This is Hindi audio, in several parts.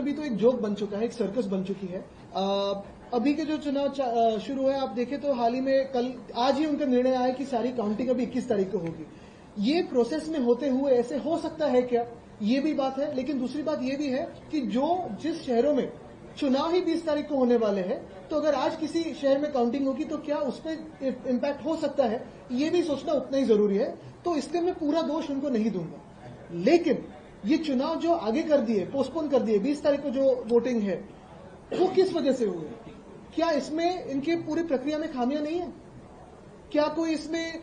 अभी तो एक जोक बन चुका है, एक सर्कस बन चुकी है। अभी के जो चुनाव शुरू हुए आप देखें तो हाल ही में आज ही उनका निर्णय आया कि सारी काउंटिंग अभी 21 तारीख को होगी। ये प्रोसेस में होते हुए ऐसे हो सकता है क्या, ये भी बात है। लेकिन दूसरी बात ये भी है कि जिस शहरों में चुनाव ही 20 तारीख को होने वाले हैं, तो अगर आज किसी शहर में काउंटिंग होगी तो क्या उस पर इम्पैक्ट हो सकता है, ये भी सोचना उतना ही जरूरी है। तो इसलिए मैं पूरा दोष उनको नहीं दूंगा, लेकिन ये चुनाव जो आगे कर दिए, पोस्टपोन कर दिए, 20 तारीख को जो वोटिंग है वो किस वजह से हुई? क्या इसमें इनके पूरी प्रक्रिया में खामियां नहीं है? क्या कोई इसमें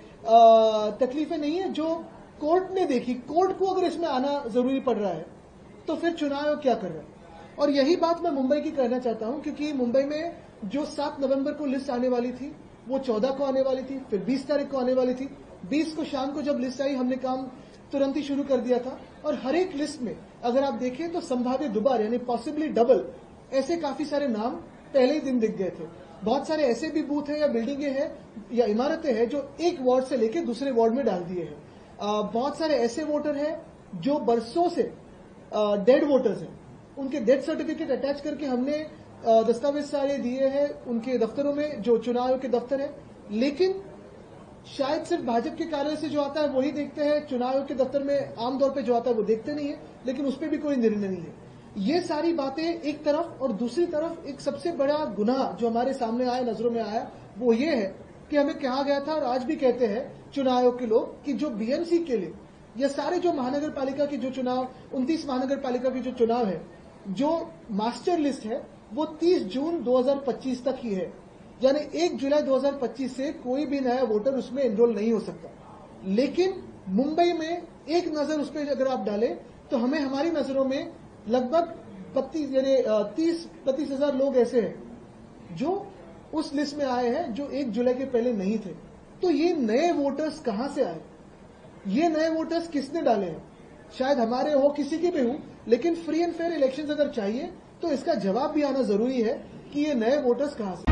तकलीफें नहीं है जो कोर्ट ने देखी? कोर्ट को अगर इसमें आना जरूरी पड़ रहा है तो फिर चुनाव आयोग क्या कर रहा है? और यही बात मैं मुंबई की कहना चाहता हूं, क्योंकि मुंबई में जो 7 नवंबर को लिस्ट आने वाली थी वो 14 को आने वाली थी, फिर 20 तारीख को आने वाली थी। 20 को शाम को जब लिस्ट आई हमने काम तुरंत ही शुरू कर दिया था। और हर एक लिस्ट में अगर आप देखें तो संभाव्य दोबार यानी पॉसिबली डबल ऐसे काफी सारे नाम पहले ही दिन दिख गए थे। बहुत सारे ऐसे भी बूथ हैं या बिल्डिंगें हैं या इमारतें हैं जो एक वार्ड से लेकर दूसरे वार्ड में डाल दिए हैं। बहुत सारे ऐसे वोटर हैं जो बरसों से डेड वोटर्स हैं, उनके डेथ सर्टिफिकेट अटैच करके हमने दस्तावेज सारे दिए हैं उनके दफ्तरों में, जो चुनाव के दफ्तर है। लेकिन शायद सिर्फ भाजपा के कार्यालय से जो आता है वही देखते हैं, चुनाव के दफ्तर में आमतौर पे जो आता है वो देखते नहीं है, लेकिन उस पर भी कोई निर्णय नहीं है। ये सारी बातें एक तरफ, और दूसरी तरफ एक सबसे बड़ा गुनाह जो हमारे सामने आया, नजरों में आया, वो ये है कि हमें कहा गया था और आज भी कहते हैं चुनाव आयोग के लोग कि जो बीएमसी के लिए ये सारे जो महानगर पालिका की जो चुनाव 29 महानगर पालिका की जो चुनाव है, जो मास्टर लिस्ट है वो 30 जून 2025 तक ही है, यानी 1 जुलाई 2025 से कोई भी नया वोटर उसमें एनरोल नहीं हो सकता। लेकिन मुंबई में एक नजर उस पर अगर आप डालें तो हमें हमारी नजरों में लगभग 30-35 हजार लोग ऐसे हैं जो उस लिस्ट में आए हैं जो 1 जुलाई के पहले नहीं थे। तो ये नए वोटर्स कहां से आए? ये नए वोटर्स किसने डाले हैं? शायद हमारे हो, किसी के भी हो, लेकिन फ्री एंड फेयर इलेक्शंस अगर चाहिए तो इसका जवाब भी आना जरूरी है कि ये नए वोटर्स कहां से